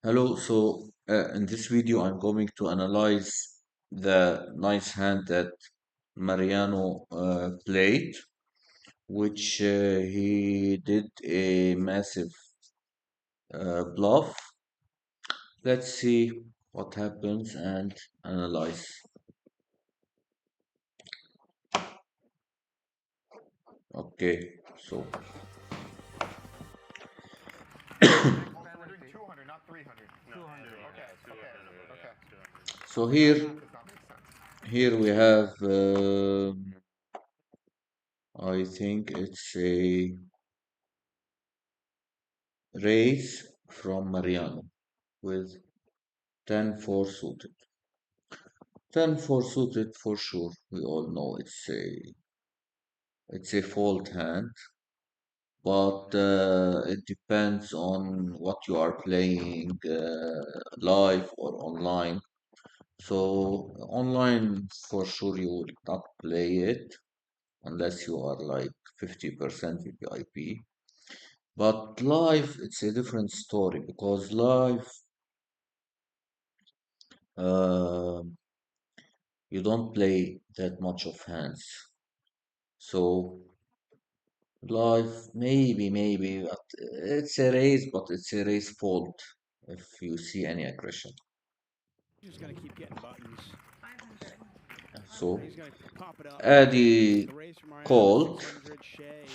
Hello, in this video I'm going to analyze the nice hand that Mariano played, which he did a massive bluff. Let's see what happens and analyze. Okay, We're doing 200, not 300. 200. Okay, okay. so Okay, that here math does not make sense. here we have I think it's a raise from Mariano with 10-4 suited. 10-4 suited for sure. We all know it's a fault hand, but it depends on what you are playing live or online. So online for sure you will not play it unless you are like 50% VIP. But live it's a different story because live uh, you don't play that much of hands. So life, maybe, but it's a race fault if you see any aggression. He's just gonna keep getting buttons. So, He's gonna pop it up. Eddie The raise for Mariano to called, 600. Shea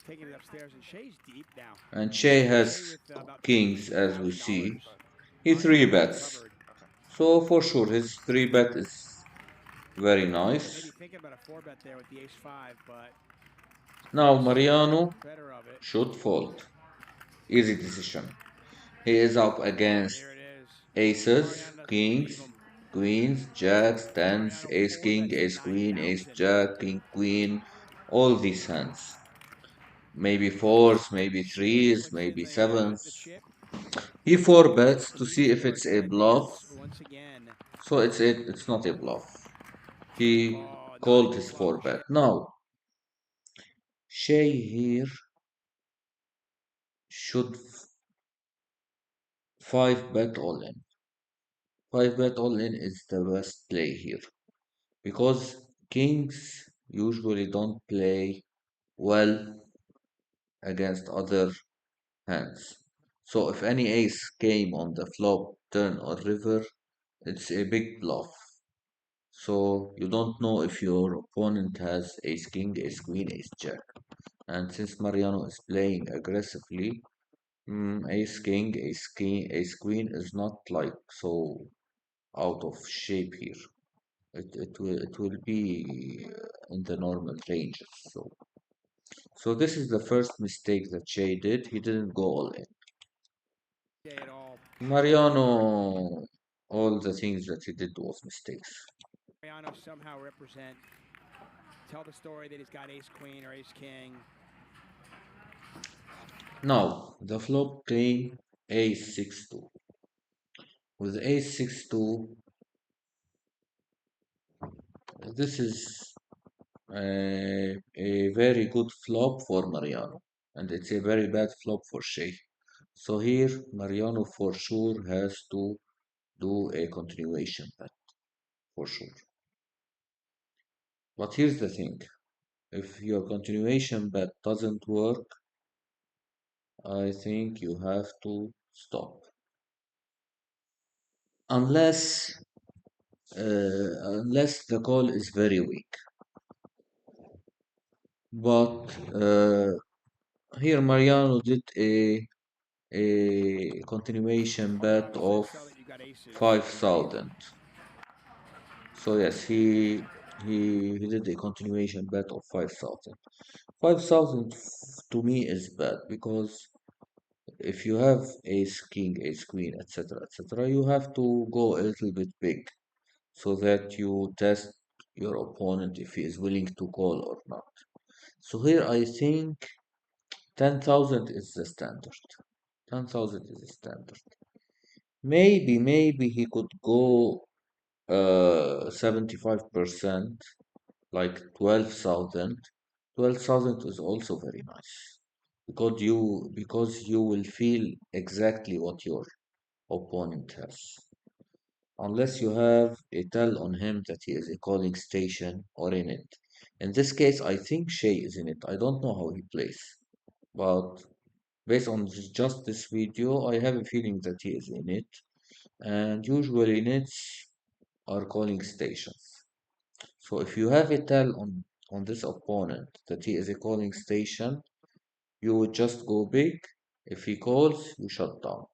taking it upstairs, and Shea's deep now. and Shay Shea has with about kings as we $22,000. see. He three Mariano bets. covered. So, for sure, his three bet is very Maybe nice. thinking about a four bet there with the ace five, but Now, just Mariano better of it. should fold. Easy decision. He is up And against here it is. aces, Mariano doesn't believe kings, him. queens, jacks, tens, Mariano ace four king, bets to ace queen, ace 9,000. jack, king queen, all these hands. Maybe fours, maybe Shea threes, puts in maybe the sevens. chip. He four bets to see if Easier it's a 10 bluff. minutes once again. So it's not a bluff. He Oh, not called even his four close. bet. Now Shay here should five bet all in. Five bet all in is the best play here because kings usually don't play well against other hands. So if any ace came on the flop, turn, or river, it's a big bluff. So you don't know if your opponent has ace king, ace queen, ace jack. And since Mariano is playing aggressively, ace king, ace queen is not like so out of shape here. It will be in the normal ranges. So this is the first mistake that Shay did. He didn't go all in. Shea at all. Mariano, all the things that he did was mistakes. Mariano somehow tell the story that he's got ace queen or ace king. Now, the flop came ace 6-2. With ace 6-2, this is a very good flop for Mariano. And it's a very bad flop for Shay. So here, Mariano for sure has to do a continuation bet, for sure. But here's the thing. If your continuation bet doesn't work, I think you have to stop. Unless unless the call is very weak. But here Mariano did a continuation bet Almost says of sell that you got aces. 5,000. So yes, he did a continuation bet of 5,000. 5,000 to me is bad because if you have ace king, ace queen, etc., etc., you have to go a little bit big so that you test your opponent if he is willing to call or not. So here I think 10,000 is the standard. 10,000 is the standard. Maybe he could go 75%, like 12,000. 12,000 is also very nice because you will feel exactly what your opponent has. Unless you have a tell on him that he is a calling station or in it. In this case, I think Shay is in it. I don't know how he plays, but based on just this video, I have a feeling that he is in it. And usually nets are calling stations. So if you have a tell on this opponent that he is a calling station, you would just go big. If he calls, you shut down.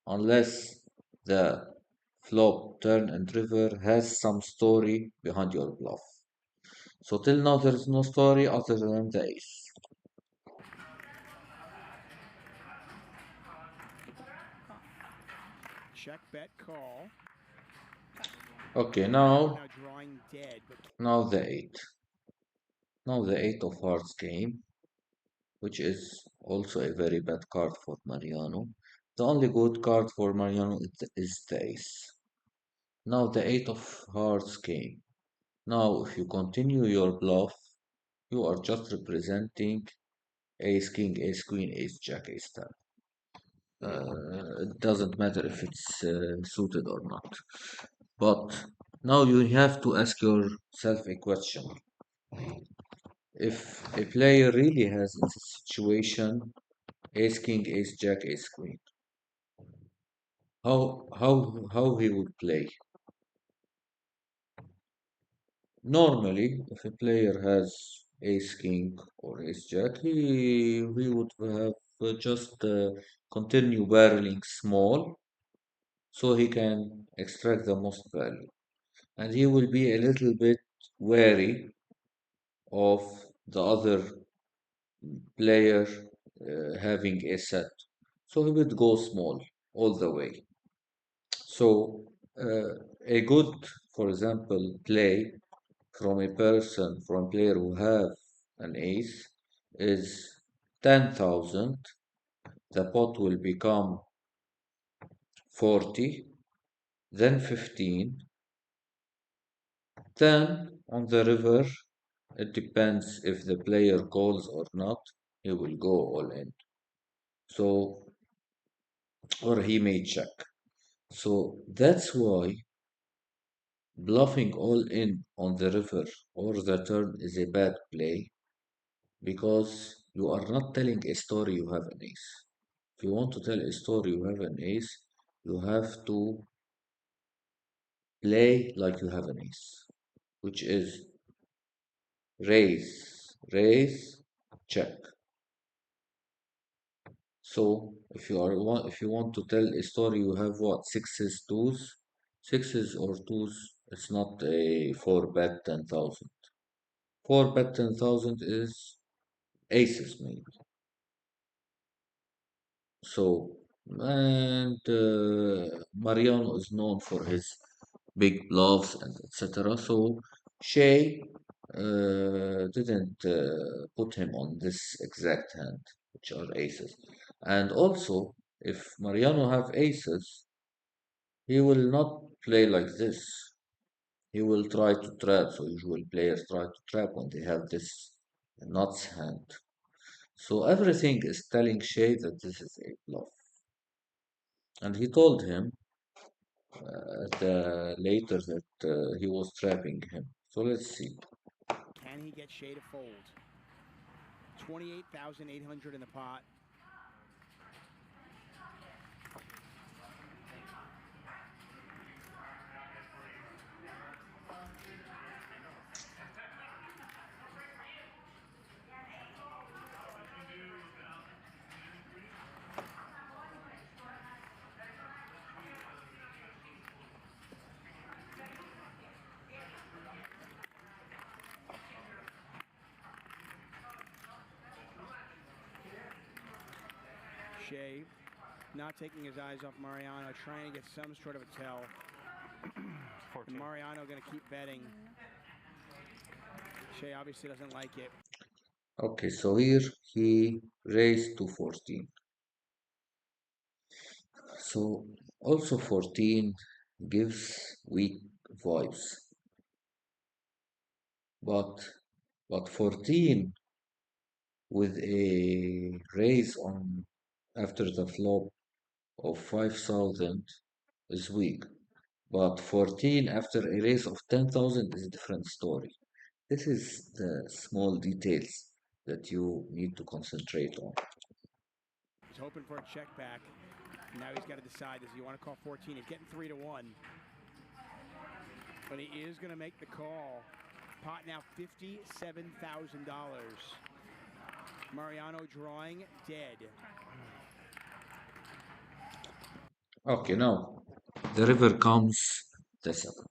Unless the flop, turn, and river has some story behind your bluff. So till now there is no story other than the ace. Check, bet, call. Okay, Now now drawing dead, but now the eight. Now the eight of hearts came, which is also a very bad card for Mariano. The only good card for Mariano is the ace. Now the eight of hearts came. Now if you continue your bluff, you are just representing ace king, ace queen, ace jack, ace ten. It doesn't matter if it's suited or not. But now you have to ask yourself a question. If a player really has in this situation ace king, ace jack, ace queen, how he would play? Normally, if a player has ace king or ace jack, he would have just continue barreling small so he can extract the most value. And he will be a little bit wary of the other player having a set. So he would go small all the way. So a good, for example, play from a person, from a player who have an ace is 10,000. The pot will become 40, then 15. Then on the river, it depends if the player calls or not, he will go all in. So, or he may check. So that's why bluffing all in on the river or the turn is a bad play because you are not telling a story you have an ace. If you want to tell a story you have an ace, you have to play like you have an ace, which is raise, check. So if you want to tell a story, you have what sixes, twos, sixes or twos. It's not a four bet 10,000. Four bet 10,000 is aces maybe. So and Mariano is known for his big bluffs and etc. So Shay didn't put him on this exact hand, which are aces. And also, if Mariano have aces, he will not play like this. He will try to trap. So usually players try to trap when they have this nuts hand. So everything is telling Shay that this is a bluff. And he told him later that he was trapping him. So let's see. can he get Shea to fold? 28,800 in the pot. Shea not taking his eyes off Mariano, trying to get some sort of a tell. And Mariano going to keep betting. Shea obviously doesn't like it. Okay, so here he raised to 14. So also 14 gives weak vibes. But 14 with a raise on after the flop of 5,000 is weak. But 14 after a race of 10,000 is a different story. This is the small details that you need to concentrate on. He's hoping for a check back. Now he's got to decide, does he want to call 14? He's getting 3-1. But he is going to make the call. Pot now $57,000. Mariano drawing dead. Okay, now the river comes the 7.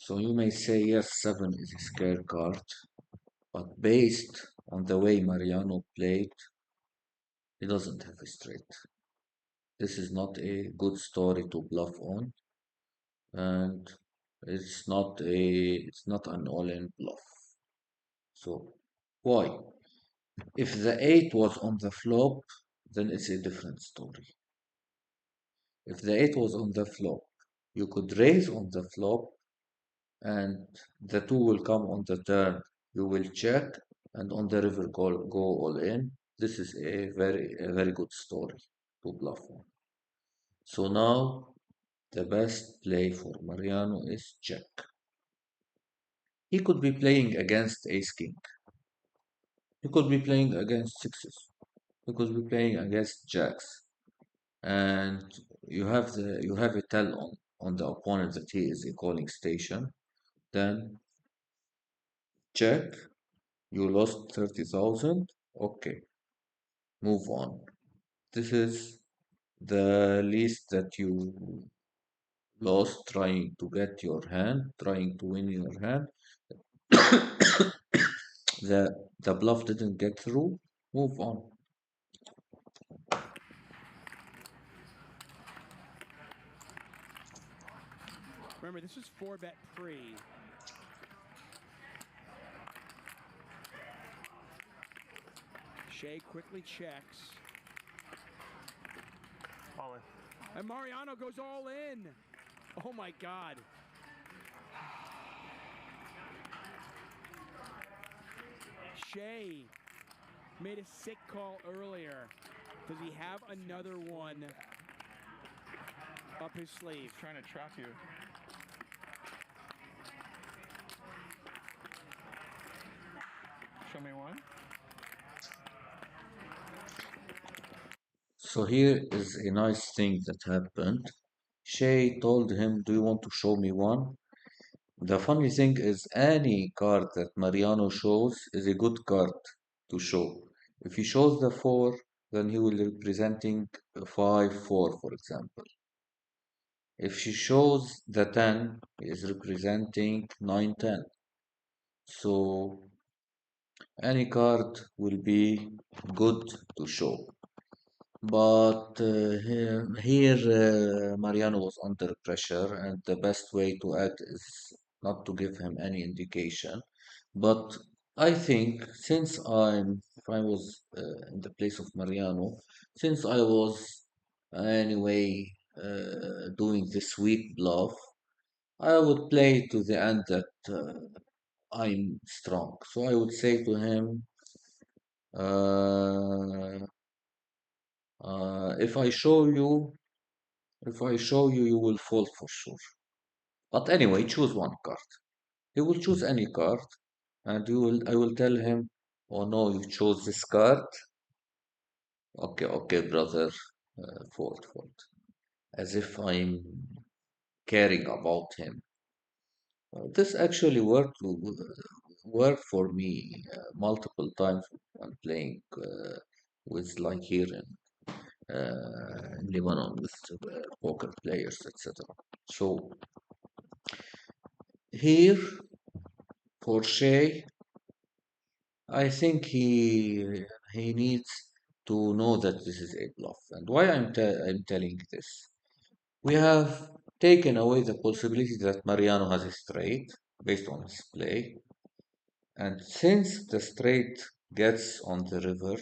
So you may say, yes, 7 is a scare card, but based on the way Mariano played, he doesn't have a straight. This is not a good story to bluff on, and it's not an all-in bluff. So why? If the 8 was on the flop, then it's a different story. If the 8 was on the flop, you could raise on the flop and the 2 will come on the turn. You will check and on the river go all in. This is a very good story to bluff on. So now the best play for Mariano is check. He could be playing against ace king. He could be playing against sixes. He could be playing against jacks. And you have a tell on the opponent that he is a calling station. Then check. You lost 30,000. Okay, move on. This is the least that you lost trying to get your hand, trying to win your hand. The bluff didn't get through. Move on. Remember, this is 4-bet pre. Shea quickly checks. All in. And Mariano goes all in. Oh my God. Shea made a sick call earlier. Does he have another one up his sleeve? He's trying to trap you. Show me one. So here is a nice thing that happened. Shay told him, "Do you want to show me one?" The funny thing is, any card that Mariano shows is a good card to show. If he shows the 4, then he will be representing 5-4, for example. If she shows the 10, he is representing 9-10. So any card will be good to show. But here Mariano was under pressure, and the best way to act is not to give him any indication. But I think if I was in the place of Mariano, since I was anyway doing this weak bluff, I would play to the end that I'm strong. So I would say to him, uh, if I show you, you will fall for sure. But anyway, choose one card. He will choose any card, and I will tell him, "Oh no, you chose this card. Okay, okay, brother, fault. As if I'm caring about him. This actually worked for me multiple times when playing with like here in Lebanon with poker players, etc. So here for Shay, I think he needs to know that this is a bluff. And why I'm telling this? We have taken away the possibility that Mariano has a straight based on his play. And since the straight gets on the river,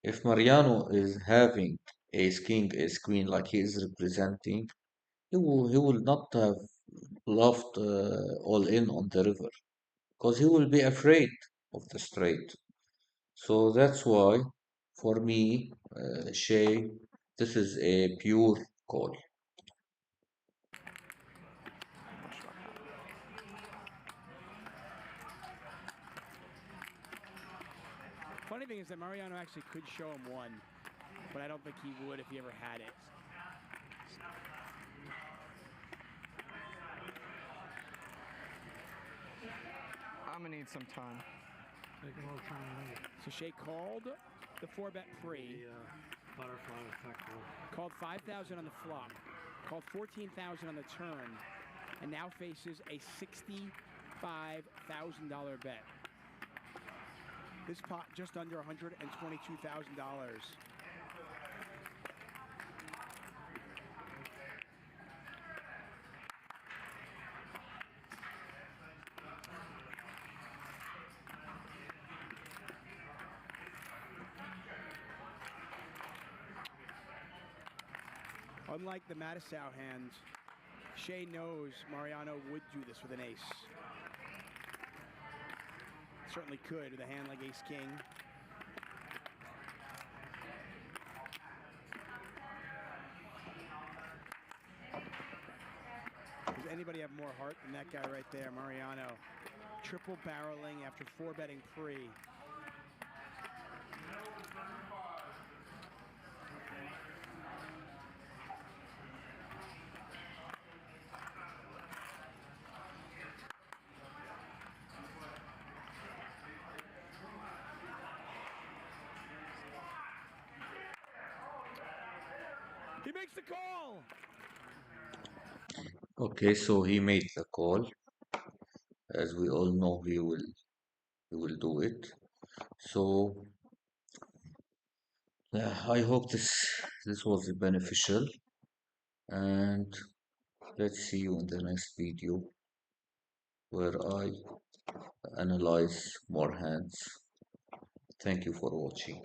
if Mariano is having ace king, ace queen like he is representing, he will not have bluffed all in on the river because he will be afraid of the straight. So that's why, for me, Shay, this is a pure call. funny thing is that Mariano actually could show him one, but I don't think he would if he ever had it. I'm gonna need some time. Take a little time to make it. So Shea called the 4-bet pre. The butterfly effect will. Called 5,000 on the flop. Called 14,000 on the turn. And now faces a $65,000 bet. This pot just under $122,000. Unlike the Mattisau hand, Shea knows Mariano would do this with an ace. Certainly could with a hand like ace-king. Does anybody have more heart than that guy right there, Mariano? Triple barreling after 4-betting pre. He makes the call. Okay, so he made the call. As we all know, he will do it. So I hope this was beneficial, and let's see you in the next video where I analyze more hands. Thank you for watching.